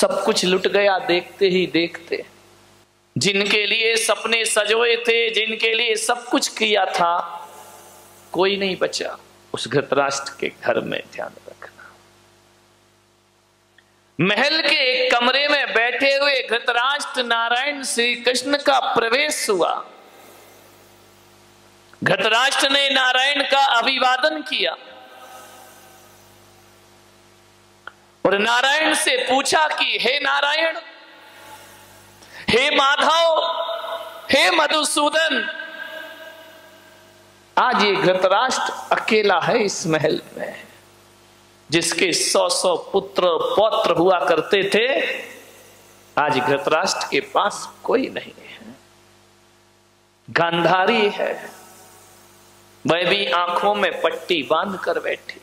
सब कुछ लुट गया देखते ही देखते। जिनके लिए सपने सजोए थे, जिनके लिए सब कुछ किया था, कोई नहीं बचा उस धृतराष्ट्र के घर में। ध्यान रखना, महल के एक कमरे में बैठे हुए धृतराष्ट्र नारायण श्री कृष्ण का प्रवेश हुआ। धृतराष्ट्र ने नारायण का अभिवादन किया और नारायण से पूछा कि हे नारायण, हे माधव, हे मधुसूदन, आज ये धृतराष्ट्र अकेला है इस महल में। जिसके 100 पुत्र पौत्र हुआ करते थे, आज धृतराष्ट्र के पास कोई नहीं है। गांधारी है, वह भी आंखों में पट्टी बांध कर बैठी है।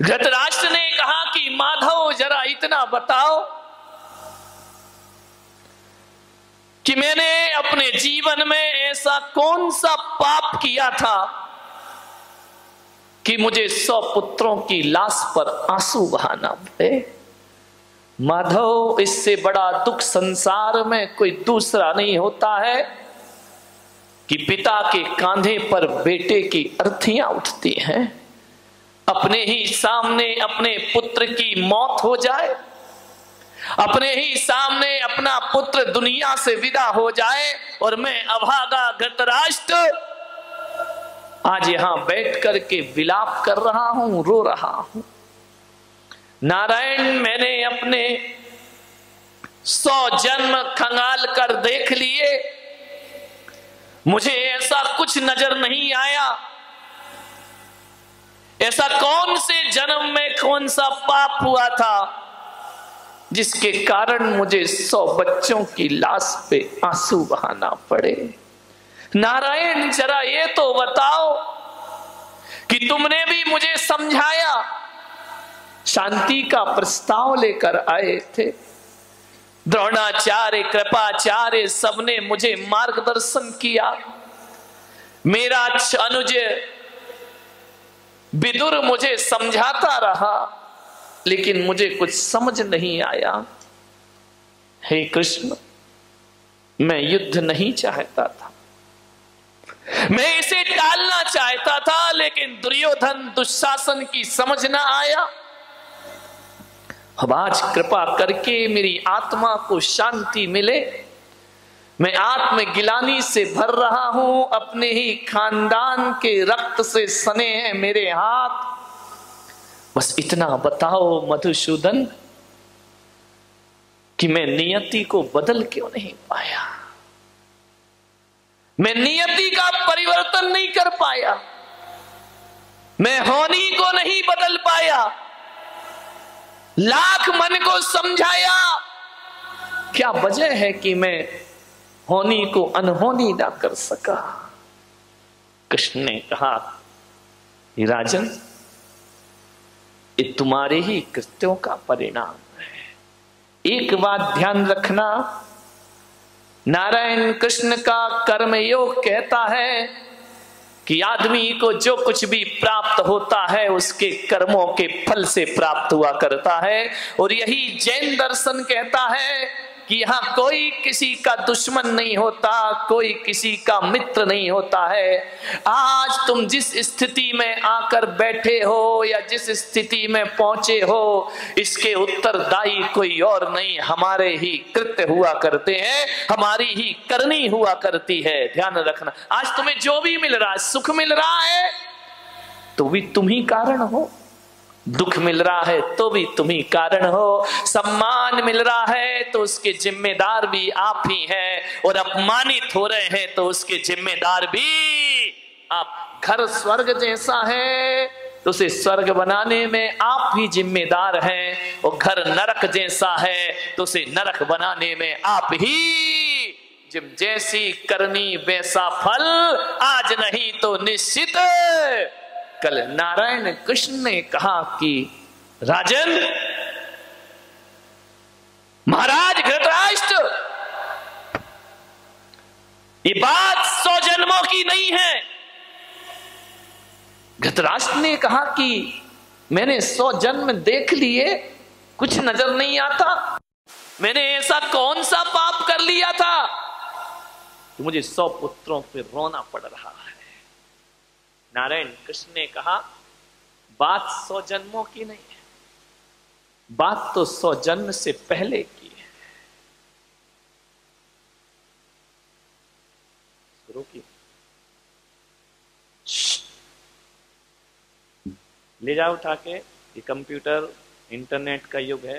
धृतराष्ट्र ने कहा कि माधव, जरा इतना बताओ कि मैंने अपने जीवन में ऐसा कौन सा पाप किया था कि मुझे 100 पुत्रों की लाश पर आंसू बहाना पड़े। माधव, इससे बड़ा दुख संसार में कोई दूसरा नहीं होता है कि पिता के कांधे पर बेटे की अर्थियां उठती हैं, अपने ही सामने अपने पुत्र की मौत हो जाए, अपने ही सामने अपना पुत्र दुनिया से विदा हो जाए, और मैं अभागा धृतराष्ट्र आज यहां बैठ करके विलाप कर रहा हूं, रो रहा हूं। नारायण, मैंने अपने 100 जन्म खंगाल कर देख लिए, मुझे ऐसा कुछ नजर नहीं आया। ऐसा कौन से जन्म में कौन सा पाप हुआ था जिसके कारण मुझे 100 बच्चों की लाश पे आंसू बहाना पड़े। नारायण, जरा ये तो बताओ कि तुमने भी मुझे समझाया, शांति का प्रस्ताव लेकर आए थे, द्रोणाचार्य, कृपाचार्य, सबने मुझे मार्गदर्शन किया। मेरा अनुज विदुर मुझे समझाता रहा, लेकिन मुझे कुछ समझ नहीं आया। हे कृष्ण, मैं युद्ध नहीं चाहता था, मैं इसे टालना चाहता था, लेकिन दुर्योधन दुशासन की समझ ना आया। अब आज कृपा करके मेरी आत्मा को शांति मिले। मैं आत्मगिलानी से भर रहा हूं, अपने ही खानदान के रक्त से सने हैं मेरे हाथ। बस इतना बताओ मधुसूदन कि मैं नियति को बदल क्यों नहीं पाया, मैं नियति का परिवर्तन नहीं कर पाया, मैं होनी को नहीं बदल पाया। लाख मन को समझाया, क्या वजह है कि मैं होनी को अनहोनी ना कर सका। कृष्ण ने कहा, राजन, ये तुम्हारे ही कृत्यों का परिणाम है। एक बात ध्यान रखना, नारायण कृष्ण का कर्मयोग कहता है कि आदमी को जो कुछ भी प्राप्त होता है उसके कर्मों के फल से प्राप्त हुआ करता है। और यही जैन दर्शन कहता है कि यहां कोई किसी का दुश्मन नहीं होता, कोई किसी का मित्र नहीं होता है। आज तुम जिस स्थिति में आकर बैठे हो या जिस स्थिति में पहुंचे हो, इसके उत्तरदायी कोई और नहीं, हमारे ही कृत्य हुआ करते हैं, हमारी ही करनी हुआ करती है। ध्यान रखना, आज तुम्हें जो भी मिल रहा है, सुख मिल रहा है तो भी तुम ही कारण हो, दुख मिल रहा है तो भी तुम ही कारण हो, सम्मान मिल रहा है तो उसके जिम्मेदार भी आप ही हैं, और अपमानित हो रहे हैं तो उसके जिम्मेदार भी आप। घर स्वर्ग जैसा है तो उसे स्वर्ग बनाने में आप ही जिम्मेदार हैं, और घर नरक जैसा है तो उसे नरक बनाने में आप ही। जब जैसी करनी वैसा फल, आज नहीं तो निश्चित कल। नारायण कृष्ण ने कहा कि राजन, महाराज धृतराष्ट्र, ये बात 100 जन्मों की नहीं है। धृतराष्ट्र ने कहा कि मैंने 100 जन्म देख लिए, कुछ नजर नहीं आता? मैंने ऐसा कौन सा पाप कर लिया था कि मुझे 100 पुत्रों पे रोना पड़ रहा है? नारायण कृष्ण ने कहा, बात 100 जन्मों की नहीं है, बात तो 100 जन्म से पहले की है। शुरू की, ले जाओ उठा के। ये कंप्यूटर इंटरनेट का युग है,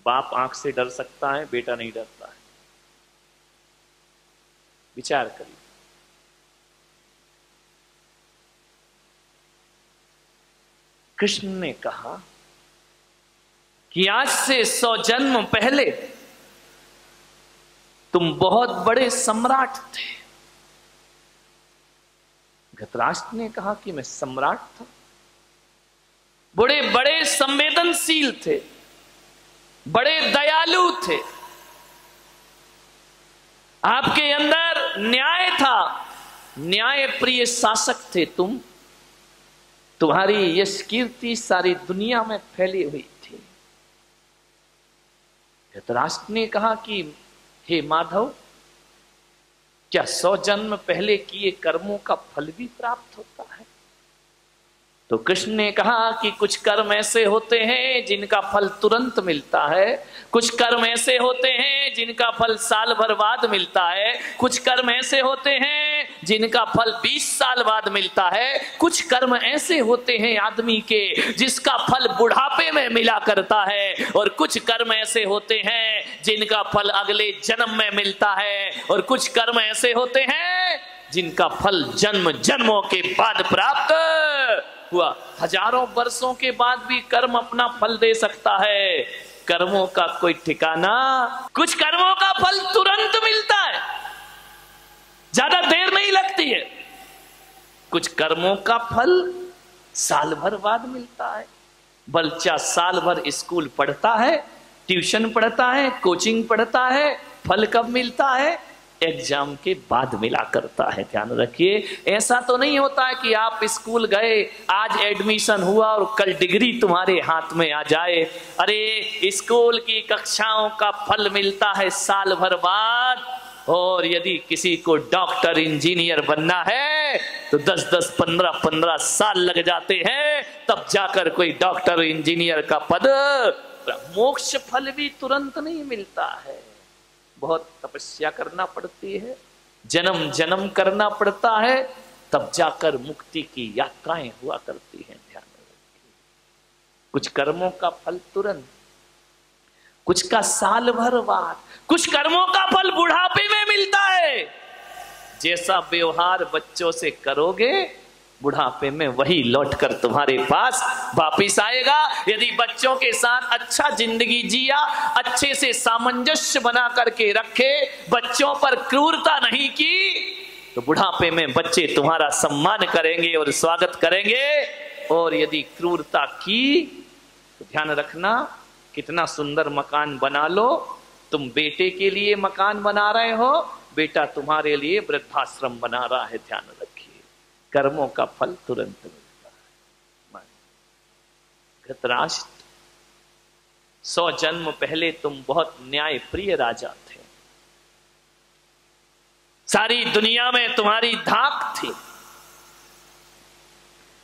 बाप आंख से डर सकता है, बेटा नहीं डरता है। विचार करिए। कृष्ण ने कहा कि आज से 100 जन्म पहले तुम बहुत बड़े सम्राट थे। धृतराष्ट्र ने कहा कि मैं सम्राट था? बड़े बड़े संवेदनशील थे, बड़े दयालु थे, आपके अंदर न्याय था, न्याय प्रिय शासक थे तुम। तुम्हारी यश कीर्ति सारी दुनिया में फैली हुई थी। धृतराष्ट्र ने कहा कि हे माधव, क्या 100 जन्म पहले किए कर्मों का फल भी प्राप्त होता है? तो कृष्ण ने कहा कि कुछ कर्म ऐसे होते हैं जिनका फल तुरंत मिलता है, कुछ कर्म ऐसे होते हैं जिनका फल साल भर बाद मिलता है, कुछ कर्म ऐसे होते हैं जिनका फल 20 साल बाद मिलता है, कुछ कर्म ऐसे होते हैं आदमी के जिसका फल बुढ़ापे में मिला करता है, और कुछ कर्म ऐसे होते हैं जिनका फल अगले जन्म में मिलता है, और कुछ कर्म ऐसे होते हैं जिनका फल जन्म जन्मों के बाद प्राप्त हुआ। हजारों वर्षों के बाद भी कर्म अपना फल दे सकता है। कर्मों का कोई ठिकाना, कुछ कर्मों का फल तुरंत मिलता है, ज्यादा देर नहीं लगती है। कुछ कर्मों का फल साल भर बाद मिलता है। बच्चा साल भर स्कूल पढ़ता है, ट्यूशन पढ़ता है, कोचिंग पढ़ता है, फल कब मिलता है? एग्जाम के बाद मिला करता है। ध्यान रखिए, ऐसा तो नहीं होता है कि आप स्कूल गए, आज एडमिशन हुआ और कल डिग्री तुम्हारे हाथ में आ जाए। अरे स्कूल की कक्षाओं का फल मिलता है साल भर बाद, और यदि किसी को डॉक्टर इंजीनियर बनना है तो 10-10, 15-15 साल लग जाते हैं, तब जाकर कोई डॉक्टर इंजीनियर का पद। मोक्ष फल भी तुरंत नहीं मिलता है, बहुत तपस्या करना पड़ती है, जन्म जन्म करना पड़ता है, तब जाकर मुक्ति की यात्राएं हुआ करती हैं। ध्यान रखिए, कुछ कर्मों का फल तुरंत, कुछ का साल भर बाद, कुछ कर्मों का फल बुढ़ापे में मिलता है। जैसा व्यवहार बच्चों से करोगे, बुढ़ापे में वही लौटकर तुम्हारे पास वापिस आएगा। यदि बच्चों के साथ अच्छा जिंदगी जिया, अच्छे से सामंजस्य बना करके रखे, बच्चों पर क्रूरता नहीं की, तो बुढ़ापे में बच्चे तुम्हारा सम्मान करेंगे और स्वागत करेंगे। और यदि क्रूरता की तो ध्यान रखना, कितना सुंदर मकान बना लो, तुम बेटे के लिए मकान बना रहे हो, बेटा तुम्हारे लिए वृद्धाश्रम बना रहा है। ध्यान रखिए, कर्मों का फल तुरंत मिलता है। धृतराष्ट्र, 100 जन्म पहले तुम बहुत न्याय प्रिय राजा थे, सारी दुनिया में तुम्हारी धाक थी,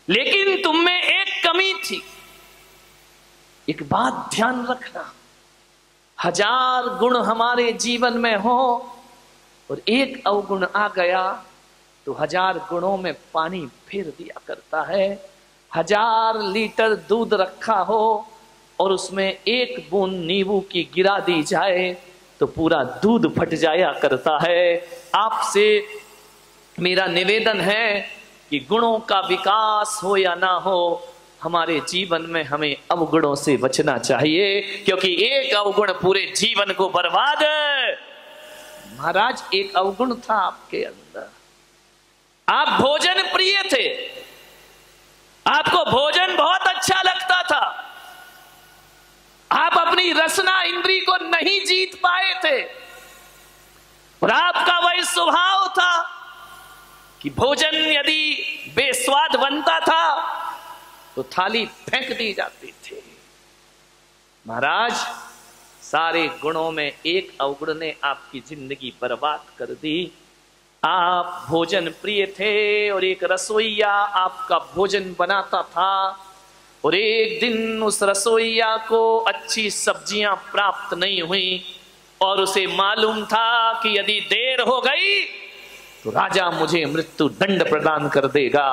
लेकिन तुम में एक कमी थी। एक बात ध्यान रखना, 1000 गुण हमारे जीवन में हो और एक अवगुण आ गया तो 1000 गुणों में पानी फेर दिया करता है। 1000 लीटर दूध रखा हो और उसमें एक बूंद नींबू की गिरा दी जाए तो पूरा दूध फट जाया करता है। आपसे मेरा निवेदन है कि गुणों का विकास हो या ना हो, हमारे जीवन में हमें अवगुणों से बचना चाहिए, क्योंकि एक अवगुण पूरे जीवन को बर्बाद। महाराज, एक अवगुण था आपके अंदर, आप भोजन प्रिय थे, आपको भोजन बहुत अच्छा लगता था, आप अपनी रसना इंद्री को नहीं जीत पाए थे, और आपका वही स्वभाव था कि भोजन यदि बेस्वाद बनता था तो थाली फेंक दी जाती थी। महाराज, सारे गुणों में एक अवगुण ने आपकी जिंदगी बर्बाद कर दी। आप भोजन प्रिय थे और एक रसोइया आपका भोजन बनाता था, और एक दिन उस रसोइया को अच्छी सब्जियां प्राप्त नहीं हुई और उसे मालूम था कि यदि देर हो गई तो राजा मुझे मृत्यु दंड प्रदान कर देगा।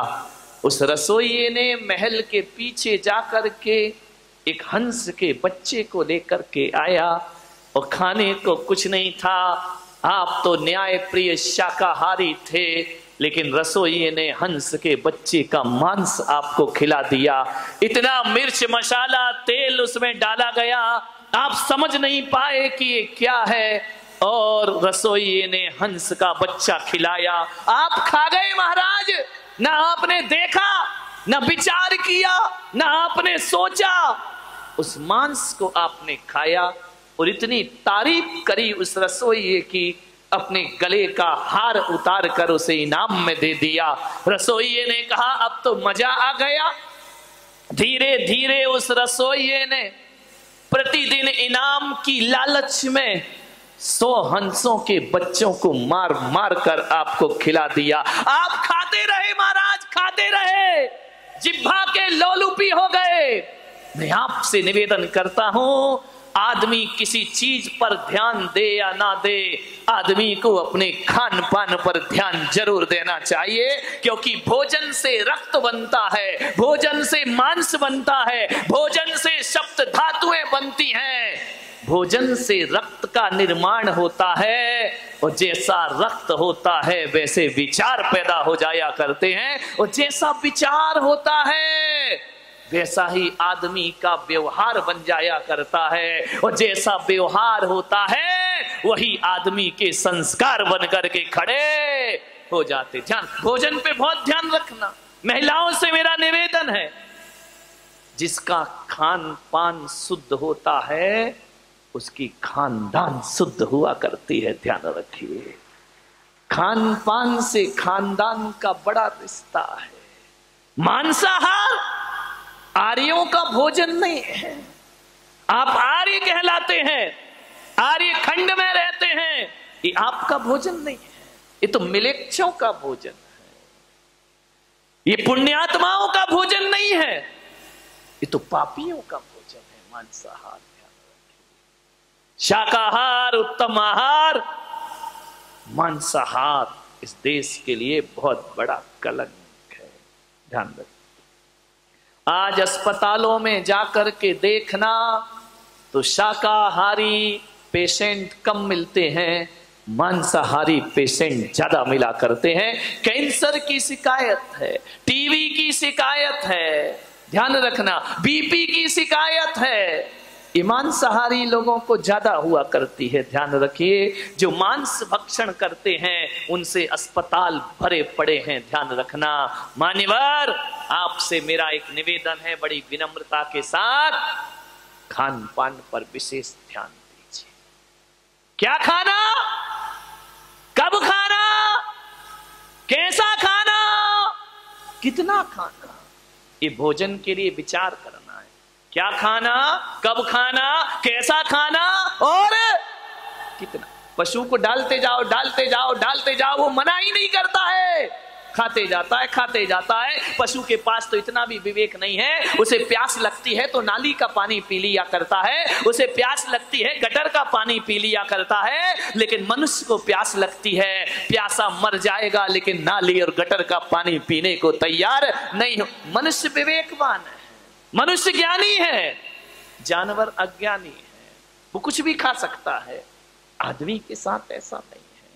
उस रसोइये ने महल के पीछे जाकर के एक हंस के बच्चे को लेकर के आया, और खाने को कुछ नहीं था। आप तो न्याय प्रिय शाकाहारी थे, लेकिन रसोइये ने हंस के बच्चे का मांस आपको खिला दिया। इतना मिर्च मसाला तेल उसमें डाला गया, आप समझ नहीं पाए कि ये क्या है, और रसोइये ने हंस का बच्चा खिलाया। आप खा गए महाराज, ना आपने देखा, ना विचार किया, ना आपने सोचा, उस मांस को आपने खाया और इतनी तारीफ करी उस रसोइये की, अपने गले का हार उतार कर उसे इनाम में दे दिया। रसोइये ने कहा अब तो मजा आ गया। धीरे धीरे उस रसोइये ने प्रतिदिन इनाम की लालच में 100 हंसों के बच्चों को मार मार कर आपको खिला दिया। आप खाते रहे महाराज, खाते रहे, जिह्वा के लोलुपी हो गए। मैं आपसे निवेदन करता हूं, आदमी किसी चीज पर ध्यान दे या ना दे, आदमी को अपने खान पान पर ध्यान जरूर देना चाहिए, क्योंकि भोजन से रक्त बनता है, भोजन से मांस बनता है, भोजन से सप्त धातुएं बनती हैं, भोजन से रक्त का निर्माण होता है, और जैसा रक्त होता है वैसे विचार पैदा हो जाया करते हैं, और जैसा विचार होता है वैसा ही आदमी का व्यवहार बन जाया करता है, और जैसा व्यवहार होता है वही आदमी के संस्कार बन करके खड़े हो जाते। ध्यान, भोजन पे बहुत ध्यान रखना। महिलाओं से मेरा निवेदन है, जिसका खान पान शुद्ध होता है उसकी खानदान शुद्ध हुआ करती है। ध्यान रखिए, खान पान से खानदान का बड़ा रिश्ता है। मांसाहार आर्यों का भोजन नहीं है। आप आर्य कहलाते हैं, आर्य खंड में रहते हैं, ये आपका भोजन नहीं है, ये तो मिलेच्छों का भोजन है, ये पुण्यात्माओं का भोजन नहीं है, ये तो पापियों का भोजन है। मांसाहार, शाकाहार उत्तम आहार, मांसाहार इस देश के लिए बहुत बड़ा कलंक है। ध्यान रखिए, आज अस्पतालों में जाकर के देखना तो शाकाहारी पेशेंट कम मिलते हैं, मांसाहारी पेशेंट ज्यादा मिला करते हैं। कैंसर की शिकायत है, टीबी की शिकायत है, ध्यान रखना, बीपी की शिकायत है, ये मांसाहारी लोगों को ज्यादा हुआ करती है। ध्यान रखिए, जो मांस भक्षण करते हैं उनसे अस्पताल भरे पड़े हैं। ध्यान रखना। मान्यवर, आपसे मेरा एक निवेदन है, बड़ी विनम्रता के साथ खान पान पर विशेष ध्यान दीजिए। क्या खाना, कब खाना, कैसा खाना, कितना खाना, ये भोजन के लिए विचार करना। क्या खाना, कब खाना, कैसा खाना और कितना। पशु को डालते जाओ डालते जाओ डालते जाओ, वो मना ही नहीं करता है, खाते जाता है खाते जाता है। पशु के पास तो इतना भी विवेक नहीं है, उसे प्यास लगती है तो नाली का पानी पी लिया करता है, उसे प्यास लगती है गटर का पानी पी लिया करता है। लेकिन मनुष्य को प्यास लगती है, प्यासा मर जाएगा लेकिन नाली और गटर का पानी पीने को तैयार नहीं हो। मनुष्य विवेकवान है, मनुष्य ज्ञानी है, जानवर अज्ञानी है, वो कुछ भी खा सकता है। आदमी के साथ ऐसा नहीं है।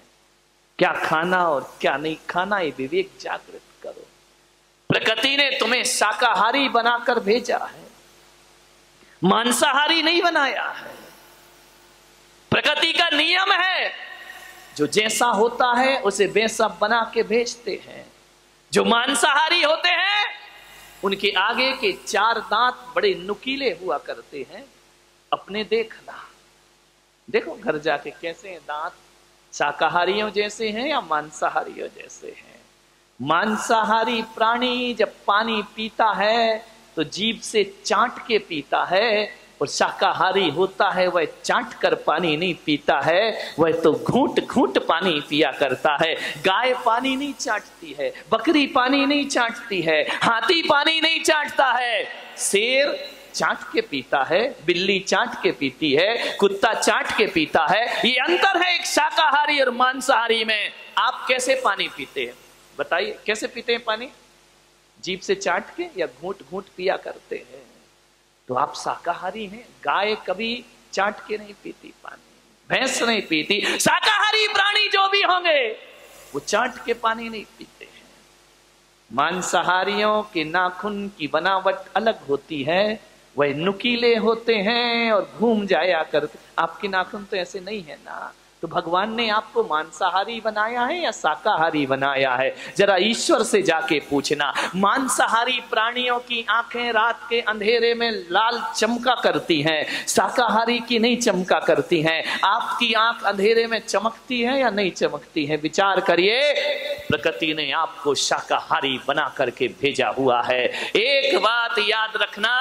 क्या खाना और क्या नहीं खाना, ये विवेक जागृत करो। प्रकृति ने तुम्हें शाकाहारी बनाकर भेजा है, मांसाहारी नहीं बनाया है। प्रकृति का नियम है, जो जैसा होता है उसे वैसा बना के भेजते हैं। जो मांसाहारी होते हैं उनके आगे के 4 दांत बड़े नुकीले हुआ करते हैं। अपने देखना, देखो घर जाके कैसे हैं दांत, शाकाहारियों जैसे हैं या मांसाहारियों जैसे हैं। मांसाहारी प्राणी जब पानी पीता है तो जीभ से चाट के पीता है, और शाकाहारी होता है वह चाट कर पानी नहीं पीता है, वह तो घूंट घूंट पानी पिया करता है। गाय पानी नहीं चाटती है, बकरी पानी नहीं चाटती है, हाथी पानी नहीं चाटता है, शेर चाट के पीता है, बिल्ली चाट के पीती है, कुत्ता चाट के पीता है। ये अंतर है एक शाकाहारी और मांसाहारी में। आप कैसे पानी पीते हैं बताइए, कैसे पीते हैं पानी? जीभ से चाट के या घूंट घूंट पिया करते हैं? तो आप शाकाहारी हैं। गाय कभी चाट के नहीं पीती पानी, भैंस नहीं पीती। शाकाहारी प्राणी जो भी होंगे वो चाट के पानी नहीं पीते हैं। मांसाहारियों के नाखून की बनावट अलग होती है, वह नुकीले होते हैं और घूम जाया करते। आपके नाखून तो ऐसे नहीं है ना। तो भगवान ने आपको मांसाहारी बनाया है या शाकाहारी बनाया है? जरा ईश्वर से जाके पूछना। मांसाहारी प्राणियों की आंखें रात के अंधेरे में लाल चमका करती हैं, शाकाहारी की नहीं चमका करती हैं। आपकी आंख अंधेरे में चमकती है या नहीं चमकती है? विचार करिए। प्रकृति ने आपको शाकाहारी बना करके भेजा हुआ है। एक बात याद रखना,